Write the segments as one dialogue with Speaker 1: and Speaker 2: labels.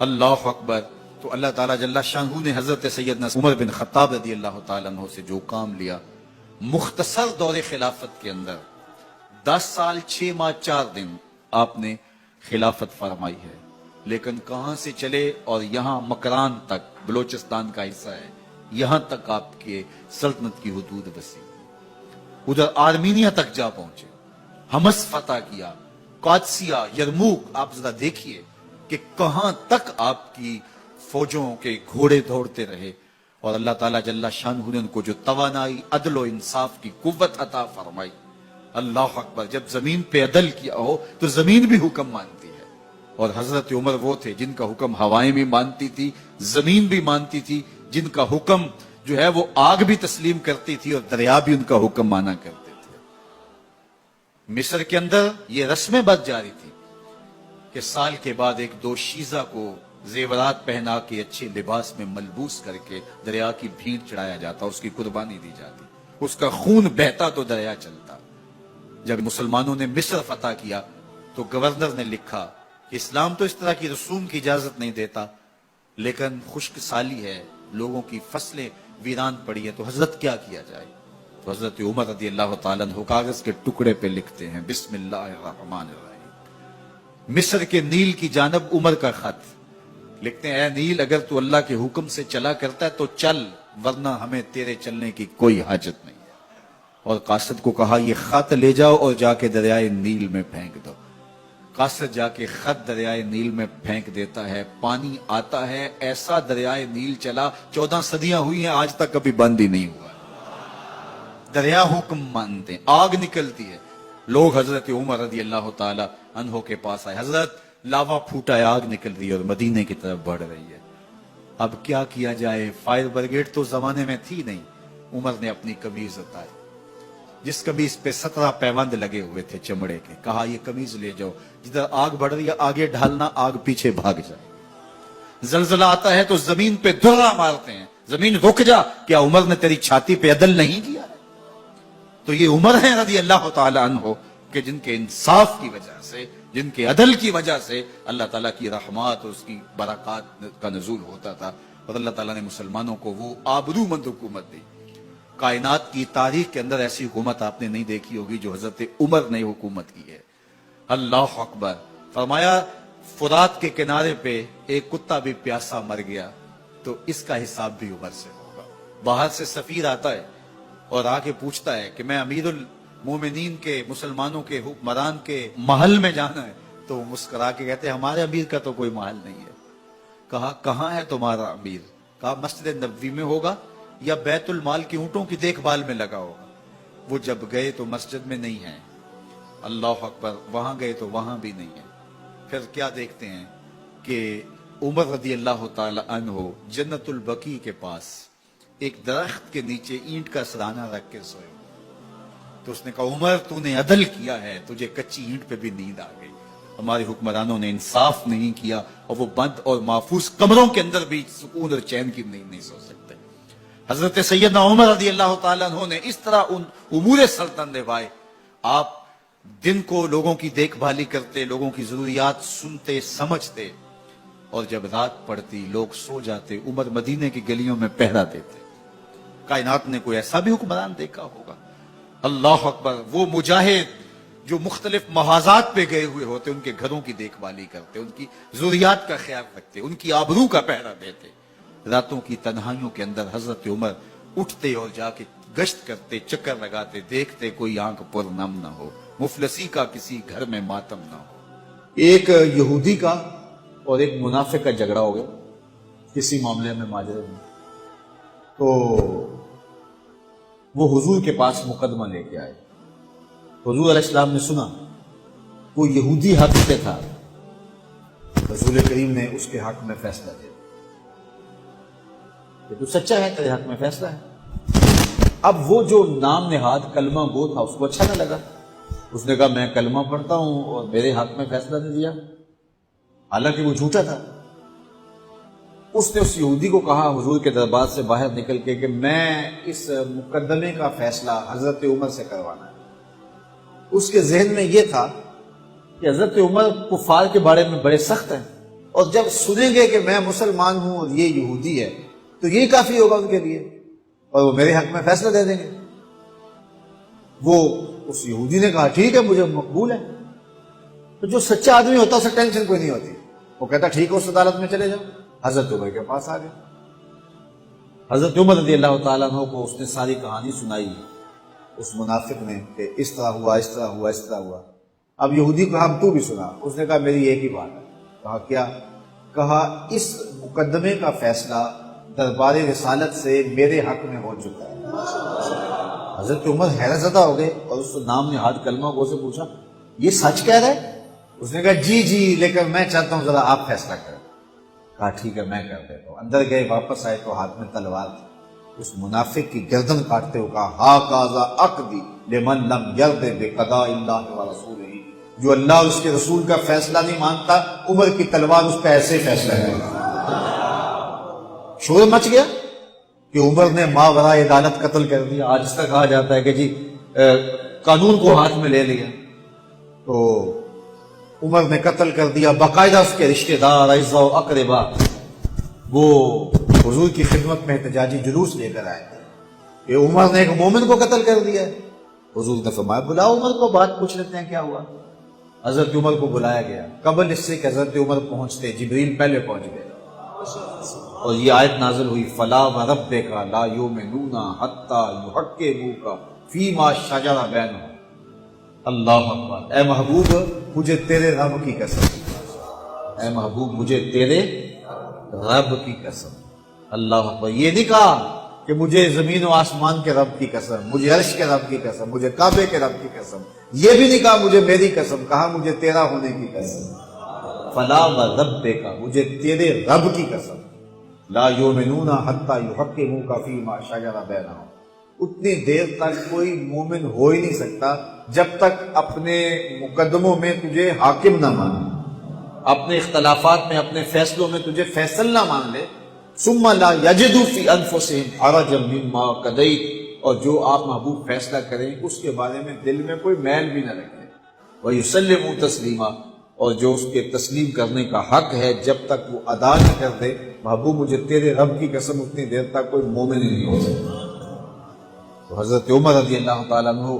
Speaker 1: اللہ اکبر. تو اللہ تعالیٰ جل شانہ نے حضرت سیدنا عمر بن خطاب رضی اللہ تعالیٰ عنہ سے جو کام لیا، مختصر دور خلافت کے اندر 10 سال 6 ماہ 4 دن آپ نے خلافت فرمائی ہے، لیکن کہاں سے چلے اور یہاں مکران تک، بلوچستان کا حصہ ہے، یہاں تک آپ کے سلطنت کی حدود وسیع، ادھر آرمینیا تک جا پہنچے، حمص فتح کیا، قادسیہ، یرموک. آپ ذرا دیکھیے کہ کہاں تک آپ کی فوجوں کے گھوڑے دوڑتے رہے، اور اللہ تعالیٰ جل شانہ نے ان کو جو توانائی، عدل و انصاف کی قوت عطا فرمائی. اللہ اکبر. جب زمین پہ عدل کیا ہو تو زمین بھی حکم مانتی ہے، اور حضرت عمر وہ تھے جن کا حکم ہوائیں بھی مانتی تھی، زمین بھی مانتی تھی، جن کا حکم جو ہے وہ آگ بھی تسلیم کرتی تھی اور دریا بھی ان کا حکم مانا کرتے تھے. مصر کے اندر یہ رسمیں بد جاری تھی کہ سال کے بعد ایک دوشیزہ کو زیورات پہنا کے اچھے لباس میں ملبوس کر کے دریا کی بھینٹ چڑھایا جاتا، اس کی قربانی دی جاتی، اس کا خون بہتا تو دریا چلتا. جب مسلمانوں نے مصر فتح کیا تو گورنر نے لکھا کہ اسلام تو اس طرح کی رسوم کی اجازت نہیں دیتا، لیکن خشک سالی ہے، لوگوں کی فصلیں ویران پڑی ہے، تو حضرت کیا کیا جائے؟ تو حضرت عمر رضی اللہ تعالیٰ عنہ کاغذ کے ٹکڑے پہ لکھتے ہیں بسم اللہ الرحمن الرحیم. مصر کے نیل کی جانب عمر کا خط لکھتے ہیں، اے نیل اگر تو اللہ کے حکم سے چلا کرتا ہے تو چل، ورنہ ہمیں تیرے چلنے کی کوئی حاجت نہیں ہے. اور قاصد کو کہا یہ خط لے جاؤ اور جا کے دریائے نیل میں پھینک دو. قاصد جا کے خط دریائے نیل میں پھینک دیتا ہے، پانی آتا ہے، ایسا دریائے نیل چلا 14 صدیاں ہوئی ہیں آج تک کبھی بند ہی نہیں ہوا. دریا حکم مانتے ہیں، آگ نکلتی ہے. لوگ حضرت عمر رضی اللہ تعالی عنہ کے پاس آئے، حضرت لاوا پھوٹا ہے، آگ نکل رہی ہے اور مدینے کی طرف بڑھ رہی ہے، اب کیا کیا جائے؟ فائر بریگیڈ تو زمانے میں تھی نہیں. عمر نے اپنی قمیض اتاری، جس قمیض پہ 17 پیوند لگے ہوئے تھے چمڑے کے، کہا یہ قمیض لے جاؤ، جدھر آگ بڑھ رہی ہے آگے ڈھالنا، آگ پیچھے بھاگ جائے. زلزلہ آتا ہے تو زمین پہ درہ مارتے ہیں، زمین رک جا، کیا عمر نے تیری چھاتی پہ عدل نہیں کیا ہے؟ تو یہ عمر ہیں رضی اللہ تعالی عنہ کہ جن کے انصاف کی وجہ سے، جن کے عدل کی وجہ سے اللہ تعالیٰ کی رحمات اور اس کی برکات کا نزول ہوتا تھا، اور اللہ تعالیٰ نے مسلمانوں کو وہ آبرو مند حکومت دی. کائنات کی تاریخ کے اندر ایسی حکومت آپ نے نہیں دیکھی ہوگی جو حضرت عمر نے حکومت کی ہے. اللہ اکبر. فرمایا فرات کے کنارے پہ ایک کتا بھی پیاسا مر گیا تو اس کا حساب بھی عمر سے ہوگا. باہر سے سفیر آتا ہے اور آ کے پوچھتا ہے کہ میں امیر المومنین کے، مسلمانوں کے حکمران کے محل میں جانا ہے، تو وہ مسکرا کے کہتے ہیں ہمارے امیر کا تو کوئی محل نہیں ہے. کہا کہاں ہے تمہارا امیر؟ کہا مسجد نبوی میں ہوگا یا بیت المال کی اونٹوں کی دیکھ بھال میں لگا ہوگا. وہ جب گئے تو مسجد میں نہیں ہے. اللہ اکبر. وہاں گئے تو وہاں بھی نہیں ہے. پھر کیا دیکھتے ہیں کہ عمر رضی اللہ تعالی عنہ جنت البقیع کے پاس ایک درخت کے نیچے اینٹ کا سرانہ رکھ کے سوئے. تو اس نے کہا عمر تو نے عدل کیا ہے، تجھے کچی اینٹ پہ بھی نیند آ گئی. ہمارے حکمرانوں نے انصاف نہیں کیا اور وہ بند اور محفوظ کمروں کے اندر بھی سکون اور چین کی نیند نہیں سو سکتے. حضرت سیدنا عمر رضی اللہ تعالیٰ عنہ نے اس طرح ان امور سلطنت نبھائے. آپ دن کو لوگوں کی دیکھ بھالی کرتے، لوگوں کی ضروریات سنتے سمجھتے، اور جب رات پڑتی لوگ سو جاتے عمر مدینے کی گلیوں میں پہرا دیتے. کائنات نے کوئی ایسا بھی حکمران دیکھا ہوگا؟ اللہ اکبر. وہ مجاہد جو مختلف محاذات پہ گئے ہوئے ہوتے ان کے گھروں کی دیکھ بھالی کرتے، ان کی ضروریات کا خیال رکھتے، ان کی آبرو کا پہرا دیتے. راتوں کی تنہائیوں کے اندر حضرت عمر اٹھتے اور جا کے گشت کرتے، چکر لگاتے، دیکھتے کوئی آنکھ پر نم نہ ہو، مفلسی کا کسی گھر میں ماتم نہ ہو. ایک یہودی کا اور ایک منافق کا جھگڑا ہو گیا کسی معاملے میں، ماجرے میں. تو وہ حضور کے پاس مقدمہ لے کے آئے. حضور علیہ السلام نے سنا وہ یہودی حق پہ تھا، رسول کریم نے اس کے حق میں فیصلہ دیا کہ تو سچا ہے، تیرے حق میں فیصلہ ہے. اب وہ جو نام نہاد کلمہ گو تھا اس کو اچھا نہ لگا. اس نے کہا میں کلمہ پڑھتا ہوں اور میرے حق میں فیصلہ نہیں دیا، حالانکہ وہ جھوٹا تھا. اس نے اس یہودی کو کہا حضور کے دربار سے باہر نکل کے کہ میں اس مقدمے کا فیصلہ حضرت عمر سے کروانا ہے. اس کے ذہن میں یہ تھا کہ حضرت عمر کفار کے بارے میں بڑے سخت ہیں،
Speaker 2: اور جب سنیں گے کہ میں مسلمان ہوں اور یہ یہودی ہے تو یہ کافی ہوگا ان کے لیے، اور وہ میرے حق میں فیصلہ دے دیں گے۔ وہ اس یہودی نے کہا ٹھیک ہے مجھے مقبول ہے۔ تو جو سچا آدمی ہوتا اسے ٹینشن کوئی نہیں ہوتی، وہ کہتا ٹھیک ہے اس عدالت میں چلے جاؤ۔ حضرت عمر کے پاس آ گئے، حضرت عمر رضی اللہ تعالیٰ عنہ کو اس نے ساری کہانی سنائی اس منافق نے کہ اس طرح ہوا، اس طرح ہوا، اس طرح ہوا۔ اب یہودی کو ہم تو بھی سنا، اس نے کہا میری ایک ہی بات ہے۔ کہا کیا؟ کہا اس مقدمے کا فیصلہ دربار رسالت سے میرے حق میں ہو چکا ہے۔ حضرت عمر حیرت زدہ ہو گئے اور اس نام نے ہاتھ کلمہ گو سے پوچھا یہ سچ کہہ رہا ہے؟ اس نے کہا جی جی، لیکن میں چاہتا ہوں ذرا آپ فیصلہ کریں۔ کہا ٹھیک ہے میں کر دیتا ہوں۔ اندر گئے، واپس آئے تو ہاتھ میں تلوار تھی۔ اس منافق کی گردن کاٹتے ہوئے کہا ہا کازا عقدی لمن لم یرد بقضاء اللہ ورسولہ، جو اللہ اور اس کے رسول کا فیصلہ نہیں مانتا عمر کی تلوار اس پہ ایسے فیصلہ ہے۔ شور مچ گیا کہ عمر نے ماوراء عدالت قتل کر دیا۔ آج تک کہا جاتا ہے کہ جی قانون کو ہاتھ میں لے لیا۔ تو عمر نے قتل کر دیا، باقاعدہ اس کے رشتہ دار اعزاء و اقربا وہ حضور کی خدمت میں احتجاجی جلوس لے کر آئے کہ عمر نے ایک مومن کو قتل کر دیا ہے۔ حضور نے فرمایا بلاؤ عمر کو، بات پوچھ لیتے ہیں کیا ہوا۔ حضرت عمر کو بلایا گیا۔ قبل اس سے کہ حضرت عمر پہنچتے جبریل پہلے پہنچ گئے اور یہ آیت نازل ہوئی فلا وربک لا یؤمنون حتی یحکموک فیما شجر بینہم۔ اللہ اکبر۔ اے محبوب مجھے تیرے رب کی قسم، اے محبوب مجھے تیرے رب کی قسم۔ اللہ اکبر۔ یہ نہیں کہا کہ مجھے زمین و آسمان کے رب کی قسم، مجھے عرش کے رب کی قسم، مجھے کعبے کے رب کی قسم، یہ بھی نہیں کہا مجھے میری قسم، کہا مجھے تیرا ہونے کی قسم۔ فلا وربک، مجھے تیرے رب کی قسم، لا یؤمنون حتی یحکموک فیما شجر بینہم، اتنی دیر تک کوئی مومن ہو ہی نہیں سکتا جب تک اپنے مقدموں میں تجھے حاکم نہ مانے، اپنے اختلافات میں، اپنے فیصلوں میں تجھے فیصل نہ مان لے۔ ثم لا یجدوا فی انفسہم حرجا مما قضیت، اور جو آپ محبوب فیصلہ کریں اس کے بارے میں دل میں کوئی میل بھی نہ رکھیں۔ ویسلموا تسلیما، اور جو اس کے تسلیم کرنے کا حق ہے جب تک وہ ادا نہ کر دے، محبوب مجھے تیرے رب کی قسم اتنی دیر تک کوئی مومن ہی نہیں ہو سکتا۔ تو حضرت عمر رضی اللہ تعالیٰ عنہ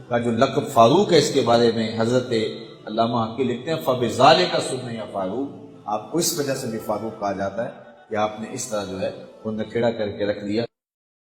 Speaker 2: کا جو لقب فاروق ہے، اس کے بارے میں حضرت علامہ حقی لکھتے ہیں فبذالک سمي یا فاروق، آپ کو اس وجہ سے بھی فاروق کہا جاتا ہے کہ آپ نے اس طرح جو ہے وہ نکھیڑا کر کے رکھ دیا